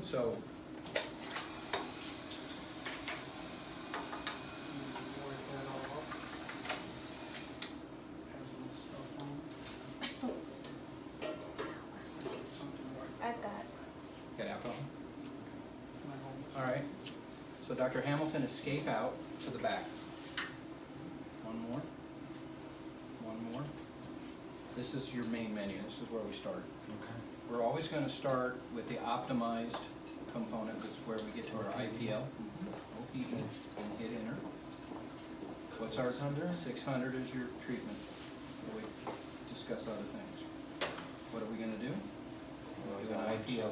So Work that all up. Has some stuff on. Something like I've got. get alcohol. my home. All right. So Dr. Hamilton, escape out to the back. One more. One more. This is your main menu. This is where we start. Okay. We're always going to start with the optimized component. That's where we get to our IPL, OPE, and hit enter. What's our 600? 600 is your treatment. We discuss other things. What are we going to do? Do an IPL.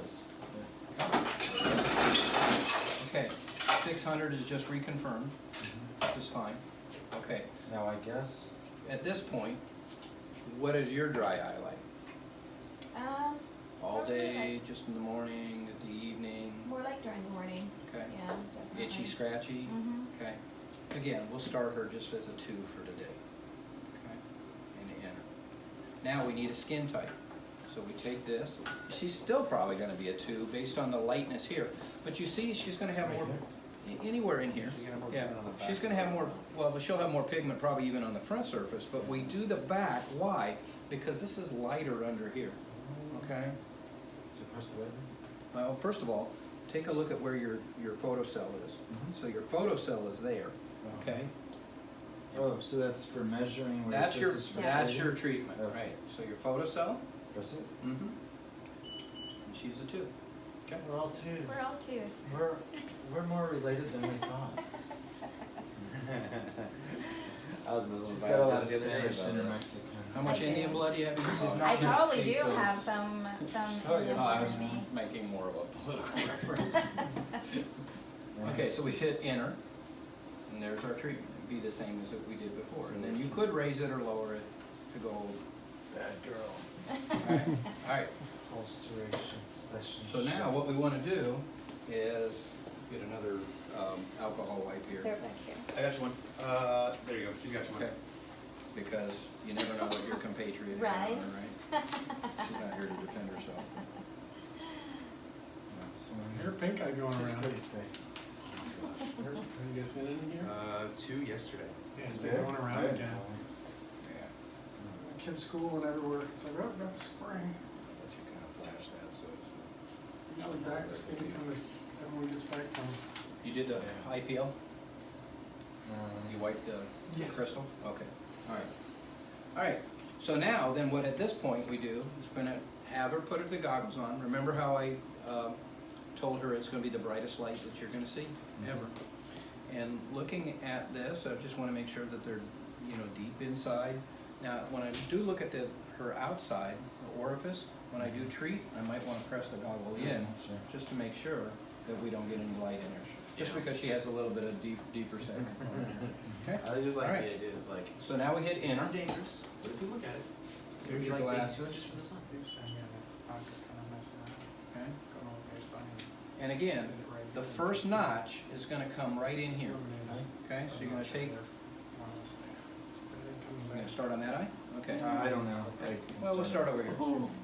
Okay, 600 is just reconfirmed. Which is fine. Okay, Now I guess. at this point, what is your dry eye like? All Probably day, just in the morning, at the evening? More like during the morning. Okay. Yeah, definitely. Itchy, scratchy? Mhm. Okay. Again, we'll start her just as a 2 for today. Okay. And enter. Now we need a skin type. So we take this. She's still probably going to be a 2 based on the lightness here. But you see, she's going to have Right more, here? anywhere in here. She's gonna have more Yeah. pigment on the back. She's going to have more, well, she'll have more pigment probably even on the front surface. But we do the back. Why? Because this is lighter under here. Okay. So press the button. Well, first of all, take a look at where your photocell is. Mhm. So your photocell is there, okay? Oh, so that's for measuring. Whereas That's your this is for that's treating? your treatment, Okay. right? So your photocell, Press it. and she's a 2. Okay. We're all twos. We're all twos. We're more related than we thought. I was Muslim She's by got a lot of just the other day Spanish and about it. Mexican. How much I do. Indian blood do you have in your She's body? not I gonna probably say do so. have some Oh, Indians yeah. I was in me. making more of a political reference. Okay, so we hit enter, and there's our treatment. It'd be the same as what we did before. And then you could raise it or lower it to go bad girl. All right. Holsteration session. So now what we want to do is get another alcohol wipe here. They're back here. I got you one. There you go. She's got you one. Okay. Because you never know what your compatriot Right. has on her, right? She's not here to defend herself. Her pink eye going She's around. pretty sick. Have you guys seen it in here? 2 yesterday. Yeah, it's been going around Right. again. Yeah. Kids' school and everywhere. It's like, oh, that's spring. I'll let you kind of flash that so it's Usually back to skin tone. Everyone gets back from. You did the IPL? You wiped the Yes. crystal? Okay. All right. All right. So now, then what at this point we do is we're going to have her put the goggles on. Remember how I told her it's going to be the brightest light that you're going to see ever. And looking at this, I just want to make sure that they're, deep inside. Now, when I do look at her outside, the orifice, when I do treat, I might want to press the goggle in Sure. just to make sure that we don't get any light in her. Just because she has a little bit of deeper segment. Okay. I just like All right. the idea. It's like, So now we hit it's enter. not dangerous, but if we look at it, it would be Your like being glass. 2 inches from the sun. You're saying, yeah, that pocket kind of messing around. Okay. Going over there, starting to And again, get it right the here. first notch is going to come right in here. Okay, so you're going to take. You're going to start on that eye. Okay. I don't know. Well, we'll start over here.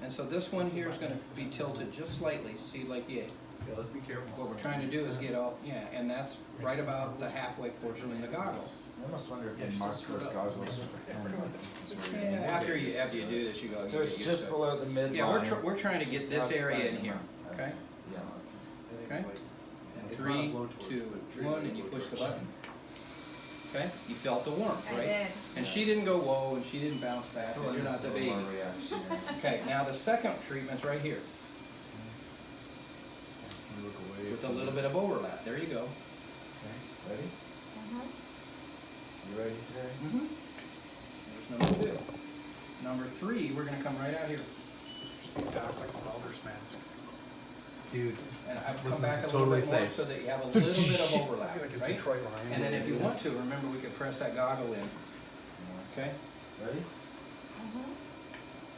And so this one here is going to be tilted just slightly. See, like yeah. Okay, let's be careful. What we're trying to do is get all and that's right about the halfway portion in the goggles. I almost wonder if Yeah, they just mark screw it those up. goggles with a pen. This is where you- After you do this, you go. So You it's get just used to it. below the midline. Yeah, we're trying to get just this area outside in the here. mouth. Okay. Yeah. I think Okay. it's like, And it's not a 3, blowtorch, 2, but treat 1, like and you a push the blowtorch. button. Okay, you felt the warmth, I right? did. And she didn't go whoa, and she didn't bounce back. So And you're not the it's a baby. little more reactionary. Okay, now the second treatment's right here You look away. with a little bit of overlap. There you go. Okay, ready? Mhm. You ready, Terry? Mm-hmm. There's number 2. Number 3, we're gonna come right out here, Like a welder's mask. Dude, and I've This come back is a little totally bit more safe. so that you have a little bit of overlap, Like a right? Detroit line. And then if you want to, remember we could press that goggle in. Okay. Ready? Mhm.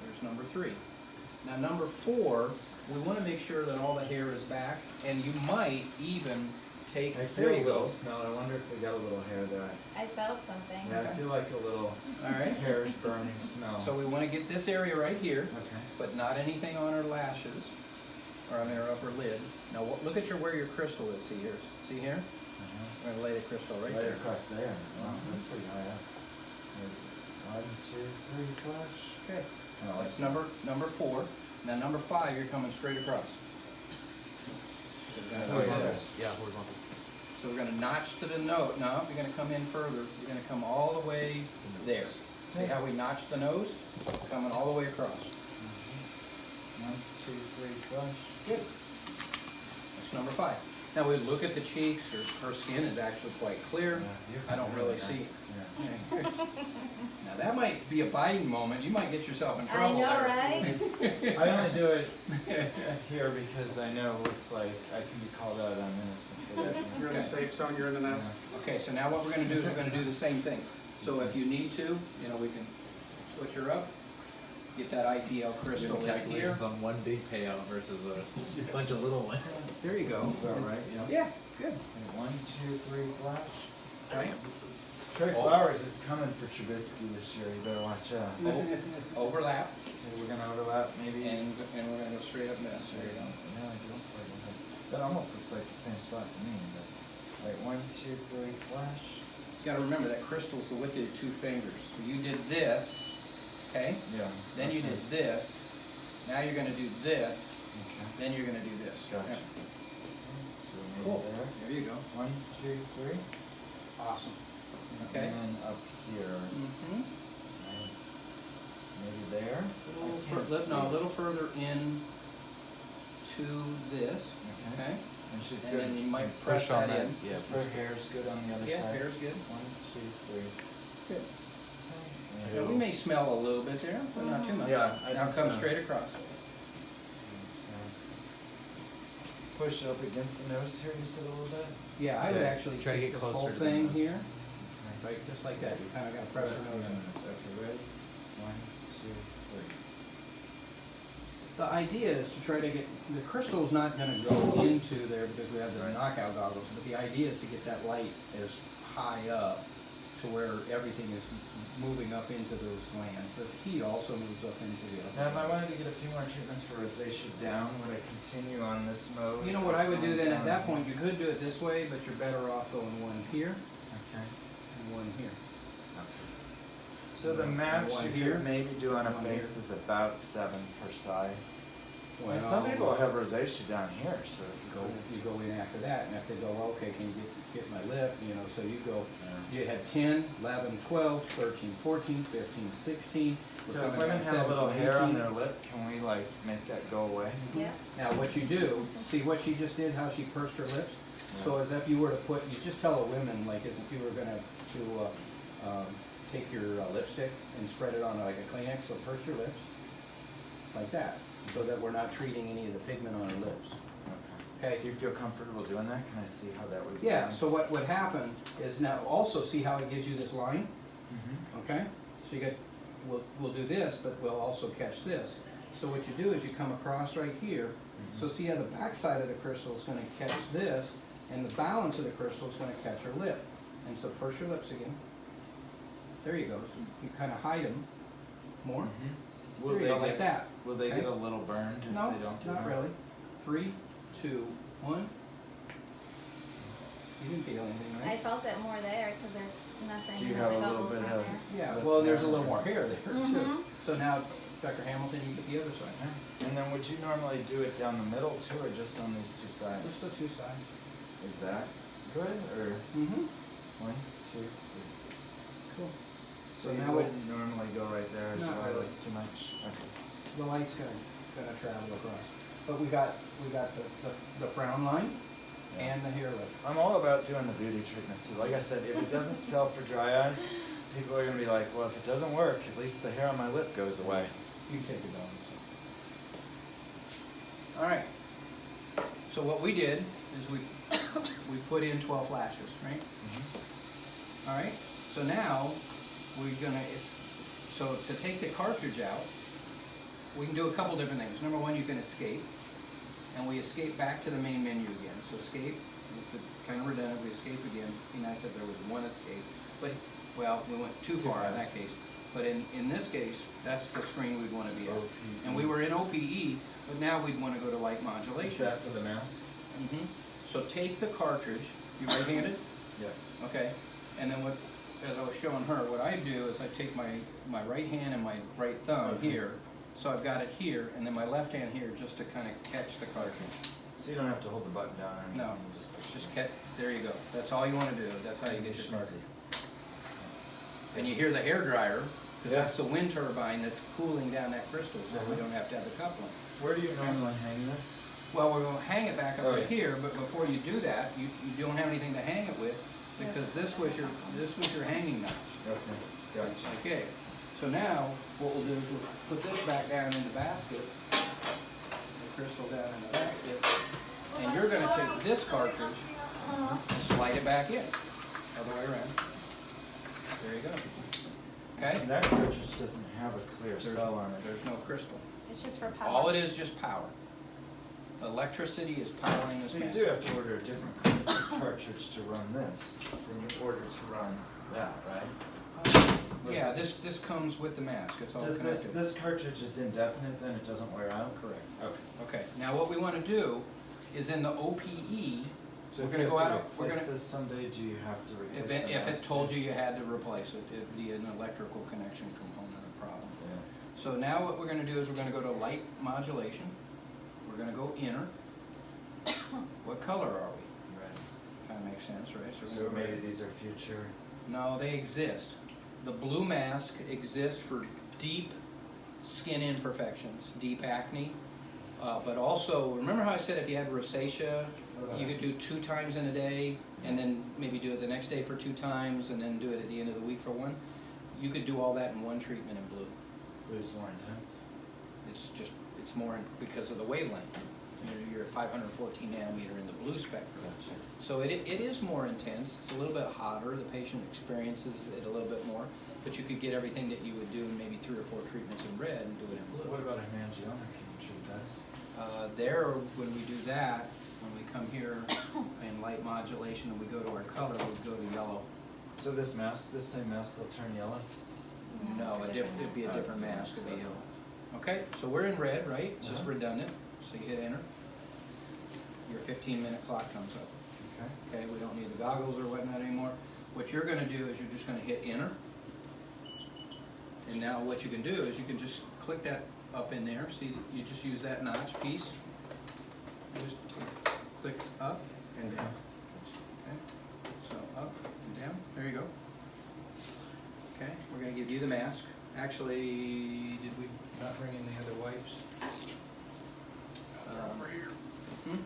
There's number 3. Now number 4, we want to make sure that all the hair is back, and you might even take. I there feel a you little go. smell. I wonder if we got a little hair there. I felt something. Yeah, I feel like a little All right. hair burning smell. So we want to get this area right here, Okay. but not anything on her lashes or on her upper lid. Now what look at where your crystal is. See here? See here? Uh-huh. I'm gonna lay the crystal right Right there. across there. Wow, that's pretty high up. Maybe 1, 2, 3, flush. Okay. Oh, That's number 4. Now number 5, you're coming straight across. So we're gonna do Horizontal. this. Yeah, horizontal. So we're gonna notch to the nose. No, you're gonna come in further. You're gonna come all the way there. See how we notched the nose? Coming all the way across. 1, 2, 3, flush. Good. That's number 5. Now we look at the cheeks. Her skin is actually quite clear. Yeah, you I don't have really nice see. skin. Now that might be a biting moment. You might get yourself in I trouble know, there. right? I only do it here because I know it's like I can be called out on innocent for that. You're in a safe zone, you're in the nest. Okay, so now what we're gonna do is we're gonna do the same thing. So if you need to, you know, we can switch her up, get that IPL crystal in here. Calculations on one big payout versus a bunch of little ones. There you go. That's about right, yeah. Yeah, good. 1, 2, 3, flash. Right. Trey Flowers is coming for Trubisky this year. You better watch out. Overlap, Okay, we're gonna overlap maybe. and we're gonna go straight up miss. There you go. No, I don't quite know. That almost looks like the same spot to me, but. Wait, 1, 2, 3, flash. You gotta remember that crystal's the wicked 2 fingers. So you did this, okay? Yeah. Then you did this. Now you're gonna do this. Okay. Then you're gonna do this. Gotcha. Yeah. So maybe Cool. there. There you go. 1, 2, 3. Awesome. Okay. And then up here. Mm-hmm. Right. Maybe there. A little further in to this, Okay. okay? And she's And good. then you might And press push on that in. Yeah. Her hair's good on the other Yeah, side. hair's good. 1, 2, 3. Good. Okay. Now, we may smell a little bit there, but not too much. Yeah, I Now think come so. straight across. Push it up against the nose here, you said a little bit? Yeah, I would Yeah, actually try to take get the whole closer to the thing nose. here, right, just like that. You kinda gotta press Press the the nose in. nose. Okay, ready? 1, 2, 3. The idea is to try to get, the crystal's not gonna go into there because we have the Right. knockout goggles, but the idea is to get that light as high up to where everything is moving up into those glands. The heat also moves up into the Now, if I other. wanted to get a few more treatments for rosacea down, would I continue on this mode? You know what I would do then at that Down? point, you could do it this way, but you're better off going one here Okay. and one here. So the And max one you here, could maybe do on a one face here. is about 7 per side. Well, And some people have rosacea down here, so if you you go in after that, and if they go, okay, can you get my lip, you know, so you go, Yeah. you had 10, 11, 12, 13, 14, 15, 16. We're So if coming women down have a 17, little hair on 18. their lip, can we like make that go away? Yep. Now, what you do, see what she just did, how she pursed her lips? So as if you were to put, you just tell a woman, like as if you were gonna take your lipstick and spread it on like a Kleenex, so purse your lips, like that, so that we're not treating any of the pigment on her lips. Okay. Okay? Do you feel comfortable doing that? Can I see how that would be? Yeah, so what would happen is now also see how it gives you this line, Mm-hmm. okay? So you get, we'll do this, but we'll also catch this. So what you do is you come across right here, so see how the back side of the crystal is gonna catch this, and the balance of the crystal is gonna catch her lip. And so purse your lips again. There you go. So you kinda hide them more. Mm-hmm. Will There you they go, like get, that. will they okay? get a little burned if No, they don't do not that? really. 3, 2, 1. You didn't feel anything, I right? felt it more there because there's nothing Do in you the have a little goggles bit on of- there. Yeah, Lip well, there's a down. little more hair there too. Mhm. So now, Dr. Hamilton, you get the other side. Yeah. And then would you normally do it down the middle too, or just on these two sides? Just the 2 sides. Is that good, or Mm-hmm. 1, 2, 3? Cool. So So you now wouldn't normally go right there as Not well, really. it's too much? Okay. the light's gonna travel across. But we got the frown line Yeah. and the hair lip. I'm all about doing the beauty treatments too. Like I said, if it doesn't sell for dry eyes, people are gonna be like, well, if it doesn't work, at least the hair on my lip goes away. You can take it down. All right. So what we did is we put in 12 flashes, right? All right. So now we're gonna so to take the cartridge out, we can do a couple different things. Number one, you can escape, and we escape back to the main menu again. So escape. It's kind of redundant. We escape again. It'd be nice if there was one escape, but well, we went too far in that fast. case. But in this case, that's the screen we'd want to be at. OPE. And we were in OPE, but now we'd want to go to light Is modulation. that for the mask? Mm-hmm. So take the cartridge, you right-handed? Yeah. Okay, and then what, as I was showing her, what I do is I take my right hand and my right thumb Okay. here, so I've got it here, and then my left hand here just to kind of catch the cartridge. So you don't have to hold the button down or anything. No, you just push just it. catch, there you go. That's all you want to do, that's how you get your Easy cartridge. schmeezy. And you hear the hair dryer, because Yeah. that's the wind turbine that's cooling down that crystal, so we don't have to have the coupling. Where do you normally hang this? Well, we're gonna hang it back up Oh, right yeah. here, but before you do that, you don't have anything to hang it with, because this was your hanging notch. Okay. Gotcha. Okay, so now, what we'll do is we'll put this back down in the basket, the crystal down in the basket, and you're gonna take this cartridge and slide it back in, other way around. There you go. Okay? See, that cartridge doesn't have a clear There's- cell on it. There's no crystal. It's just for power. All it is just power. Electricity is powering this So you mess. do have to order a different cartridge to run this than you order to run that, right? Yeah, this comes with the mask, it's all Does connected. this cartridge is indefinite, then it doesn't wear out? Correct. Okay. Okay, now what we wanna do is in the OPE, So we're if gonna you go have to out, we're replace gonna, this someday, do you have to replace if the it mask told too? you you had to replace it, it'd be an electrical connection component or problem. Yeah. So now what we're gonna do is we're gonna go to light modulation, we're gonna go inner. What color are we? Right. Kinda makes sense, right? we're So gonna go maybe red. these are future. No, they exist. The blue mask exists for deep skin imperfections, deep acne, but also, remember how I said if you had rosacea, you could do 2 times in a day, and then maybe do it the next day for 2 times, and then do it at the end of the week for 1? You could do all that in 1 treatment in blue. Blue's more intense. It's more because of the wavelength. You're at 514 nanometer in the blue spectrum. Gotcha. So it is more intense, it's a little bit hotter, the patient experiences it a little bit more, but you could get everything that you would do in maybe 3 or 4 treatments in red and do it in blue. What about hemangioma? Can you treat those? There, when we do that, when we come here in light modulation and we go to our color, we go to yellow. So this same mask will turn yellow? No, it's a it'd be a mask. different mask, it'd be yellow. Okay, so we're in red, right? It's just redundant, so you hit enter. Your 15-minute clock comes up. Okay. Okay, we don't need the goggles or whatnot anymore. What you're gonna do is you're just gonna hit enter. And now what you can do is you can just click that up in there. See, you just use that notch piece. It just clicks up and down. Okay, so up and down, there you go. Okay, we're gonna give you the mask. Actually, did we not bring in the other wipes? Over here. Hmm?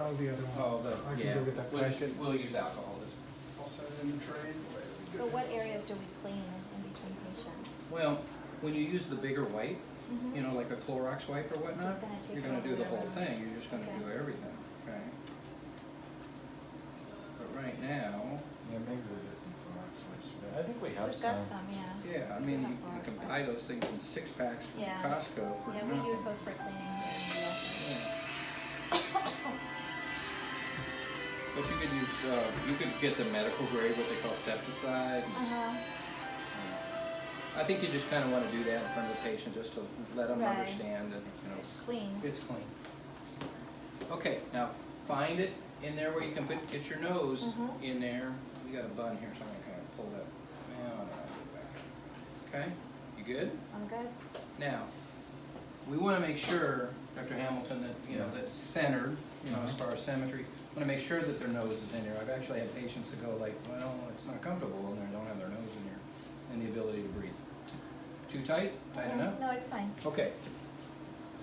Oh, the other one. Oh, I can yeah, go get that packet. we'll use alcohol this. I'll set it in the tray. So what areas do we clean in between patients? Well, when you use the bigger wipe, Mhm. you know, like a Clorox wipe or whatnot, Just gonna take you're it gonna over do the whole everyone. thing, you're just gonna Okay. do everything, okay? But right now, Yeah, maybe we get some Clorox wipes for that. I think we have We've some. got some, yeah. yeah, I mean, you can buy those things in 6-packs from Yeah. Costco for Yeah, nothing. we use those for cleaning here in the office. Yeah. But you could use, you could get the medical grade, what they call septicide. Uh-huh. I think you just kinda wanna do that in front of the patient, just to let them Right. understand that, you know, It's clean. it's clean. Okay, now find it in there where you can get your nose Mhm. in there. We got a bun here, so I'm gonna kinda pull that. Now, I'll get back here. Okay, you good? I'm good. Now, we wanna make sure, Dr. Hamilton, that, you know, Yeah. that's centered, you know, as Uh-huh. far as symmetry. Wanna make sure that their nose is in there. I've actually had patients that go like, well, it's not comfortable and they don't have their nose in here, and the ability to breathe. Too tight? Tight enough? No, it's fine. Okay.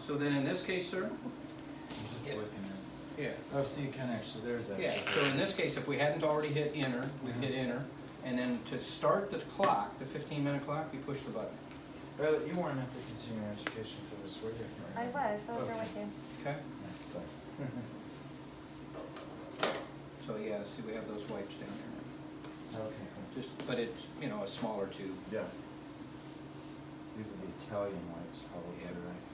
So then in this case, sir, I'm just Yeah. looking at it. yeah, Oh, so you can actually, there's that. yeah, so in this case, if we hadn't already hit enter, we'd hit enter, and then to start the clock, the 15-minute clock, we push the button, Well, you weren't at the continuing education for this, were you? I was over Okay. with you. okay? Yeah, sorry. So yeah, see, we have those wipes down there. Okay, cool. Just, but it's, you know, a smaller tube. Yeah. These are the Italian wipes probably, Yeah. right?